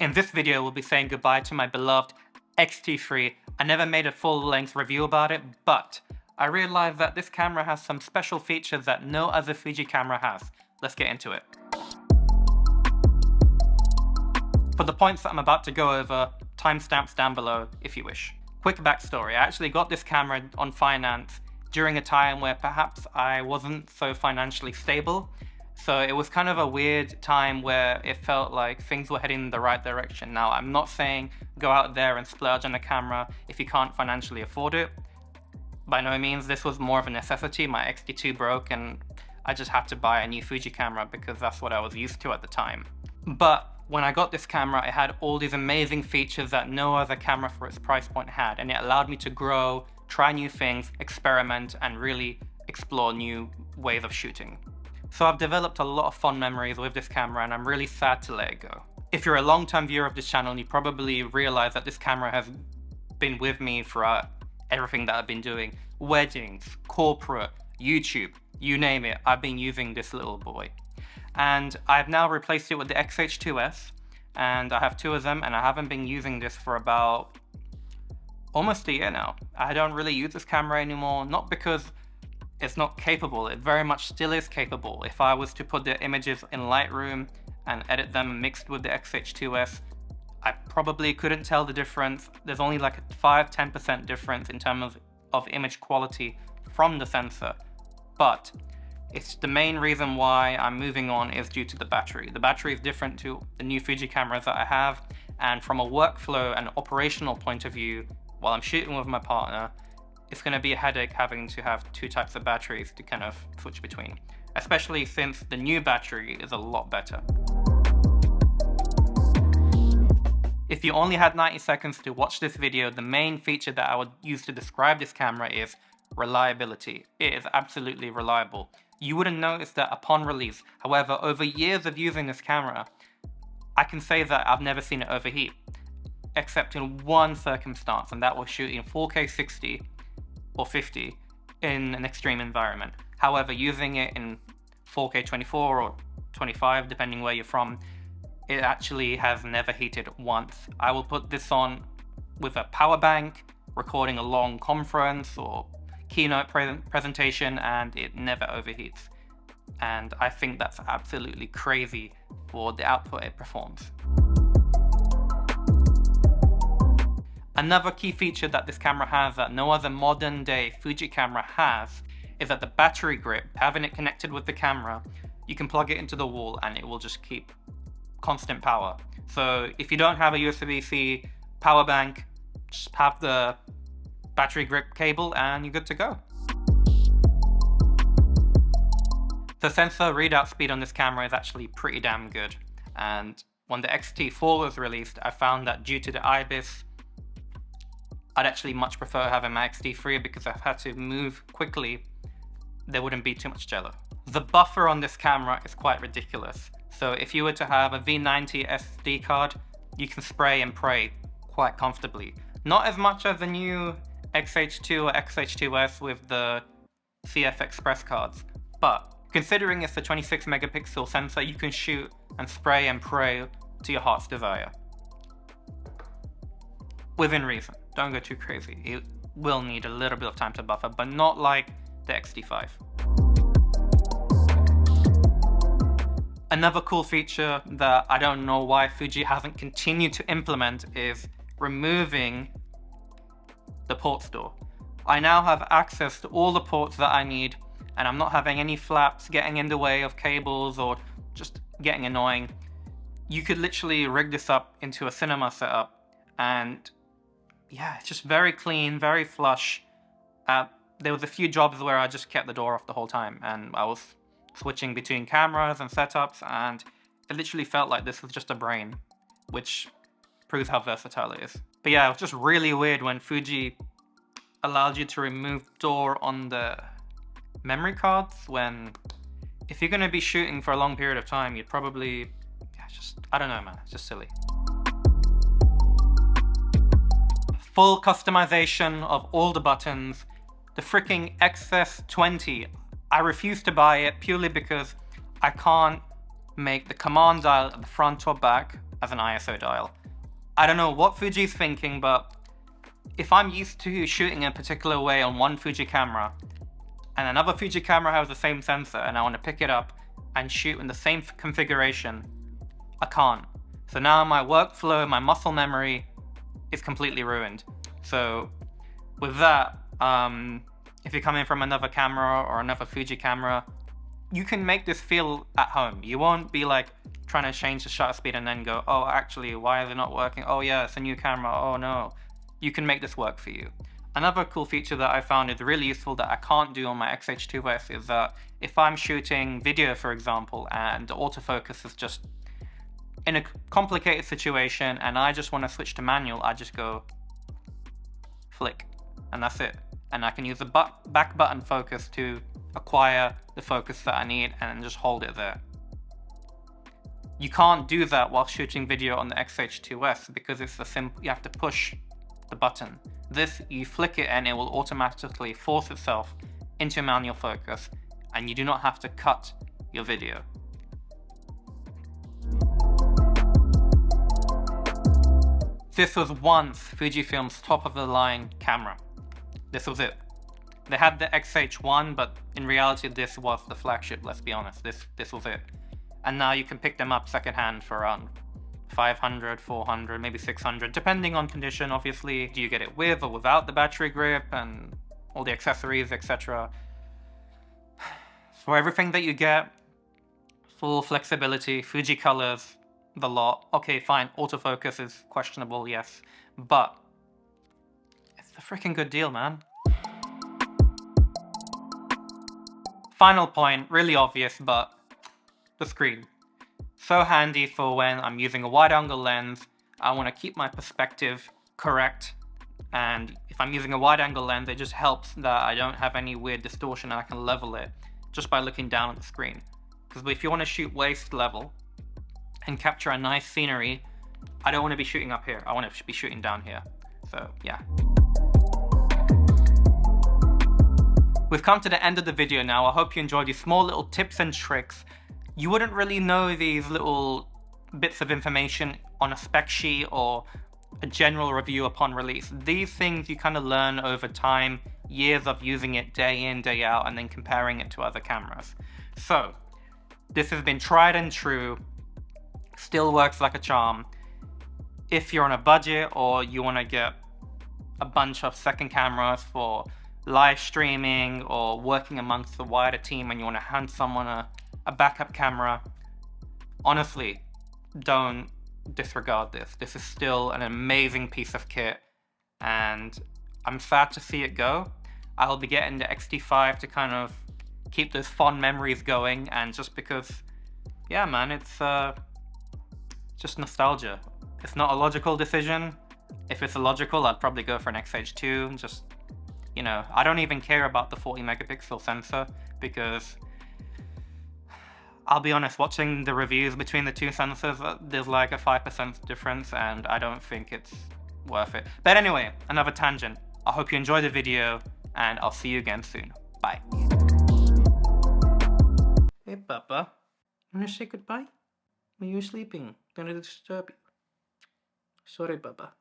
In this video, we'll be saying goodbye to my beloved X-T3. I never made a full-length review about it, but I realized that this camera has some special features that no other Fuji camera has. Let's get into it. For the points that I'm about to go over, timestamps down below if you wish. Quick backstory, I actually got this camera on finance during a time where perhaps I wasn't so financially stable. So it was kind of a weird time where it felt like things were heading in the right direction. Now, I'm not saying go out there and splurge on a camera if you can't financially afford it. By no means, this was more of a necessity. My X-T2 broke and I just had to buy a new Fuji camera because that's what I was used to at the time. But when I got this camera, it had all these amazing features that no other camera for its price point had, and it allowed me to grow, try new things, experiment, and really explore new ways of shooting. So I've developed a lot of fond memories with this camera, and I'm really sad to let it go. If you're a long-term viewer of this channel, you probably realize that this camera has been with me throughout everything that I've been doing. Weddings, corporate, YouTube, you name it, I've been using this little boy. And I've now replaced it with the XH2S, and I have two of them, and I haven't been using this for about almost a year now. I don't really use this camera anymore, not because it's not capable, it very much still is capable. If I was to put the images in Lightroom and edit them mixed with the XH2S, I probably couldn't tell the difference. There's only like a 5–10% difference in terms of image quality from the sensor, but it's the main reason why I'm moving on is due to the battery. The battery is different to the new Fuji cameras that I have, and from a workflow and operational point of view, while I'm shooting with my partner, it's going to be a headache having to have two types of batteries to kind of switch between, especially since the new battery is a lot better. If you only had 90 seconds to watch this video, the main feature that I would use to describe this camera is reliability. It is absolutely reliable. You wouldn't notice that upon release. However, over years of using this camera, I can say that I've never seen it overheat, except in one circumstance, and that was shooting 4K 60 or 50 in an extreme environment. However, using it in 4K 24 or 25, depending where you're from, it actually has never heated once. I will put this on with a power bank, recording a long conference or keynote presentation, and it never overheats. And I think that's absolutely crazy for the output it performs. Another key feature that this camera has that no other modern day Fuji camera has is that the battery grip, having it connected with the camera, you can plug it into the wall and it will just keep constant power. So if you don't have a USB-C power bank, just have the battery grip cable and you're good to go. The sensor readout speed on this camera is actually pretty damn good, and when the X-T4 was released, I found that due to the IBIS, I'd actually much prefer having my X-T3 because I've had to move quickly. There wouldn't be too much jello. The buffer on this camera is quite ridiculous. So if you were to have a V90 SD card, you can spray and pray quite comfortably. Not as much as the new XH2 or XH2S with the CF Express cards, but considering it's a 26 megapixel sensor, you can shoot and spray and pray to your heart's desire. Within reason, don't go too crazy. It will need a little bit of time to buffer, but not like the X-T5. Another cool feature that I don't know why Fuji hasn't continued to implement is removing the port store. I now have access to all the ports that I need, and I'm not having any flaps getting in the way of cables or just getting annoying. You could literally rig this up into a cinema setup, and yeah, it's just very clean, very flush. There was a few jobs where I just kept the door off the whole time, and I was switching between cameras and setups, and it literally felt like this was just a brain, which proves how versatile it is. But yeah, it was just really weird when Fuji allowed you to remove door on the memory cards, when if you're going to be shooting for a long period of time, you'd probably, yeah, just, I don't know man, it's just silly. Full customization of all the buttons. The freaking XS20, I refuse to buy it purely because I can't make the command dial at the front or back as an ISO dial. I don't know what Fuji's thinking, but if I'm used to shooting a particular way on one Fuji camera, and another Fuji camera has the same sensor, and I want to pick it up and shoot in the same configuration, I can't. So now my workflow, my muscle memory is completely ruined. So with that, if you're coming from another camera or another Fuji camera, you can make this feel at home. You won't be like trying to change the shutter speed and then go, oh, actually, why is it not working? Oh yeah, it's a new camera, oh no. You can make this work for you. Another cool feature that I found is really useful that I can't do on my X-H2S is that if I'm shooting video, for example, and the autofocus is just in a complicated situation and I just want to switch to manual, I just go flick and that's it. And I can use the back button focus to acquire the focus that I need and just hold it there. You can't do that while shooting video on the X-H2S because it's you have to push the button. This, you flick it and it will automatically force itself into manual focus and you do not have to cut your video. This was once Fujifilm's top of the line camera. This was it. They had the X-H1, but in reality this was the flagship, let's be honest. This was it. And now you can pick them up secondhand for around 500, 400, maybe 600, depending on condition, obviously. Do you get it with or without the battery grip and all the accessories, etc. For everything that you get, full flexibility, Fuji colors, the lot. Okay, fine, autofocus is questionable, yes, but it's a freaking good deal, man. Final point, really obvious, but the screen. So handy for when I'm using a wide angle lens, I want to keep my perspective correct, and if I'm using a wide angle lens, it just helps that I don't have any weird distortion and I can level it just by looking down at the screen. Because if you want to shoot waist level and capture a nice scenery, I don't want to be shooting up here, I want to be shooting down here. So yeah. We've come to the end of the video now. I hope you enjoyed these small little tips and tricks. You wouldn't really know these little bits of information on a spec sheet or a general review upon release. These things you kind of learn over time, years of using it day in, day out, and then comparing it to other cameras. So, this has been tried and true, still works like a charm. If you're on a budget or you want to get a bunch of second cameras for live streaming or working amongst the wider team and you want to hand someone a backup camera, honestly, don't disregard this. This is still an amazing piece of kit and I'm sad to see it go. I'll be getting the X-T3 to kind of keep those fond memories going, and just because, yeah man, it's just nostalgia. It's not a logical decision. If it's illogical, I'd probably go for an X-H2. Just, you know, I don't even care about the 40 megapixel sensor because I'll be honest, watching the reviews between the two sensors, there's like a 5% difference and I don't think it's worth it. But anyway, another tangent. I hope you enjoyed the video and I'll see you again soon. Bye. Hey Papa, you wanna say goodbye? Are you sleeping? Gonna disturb you? Sorry Papa.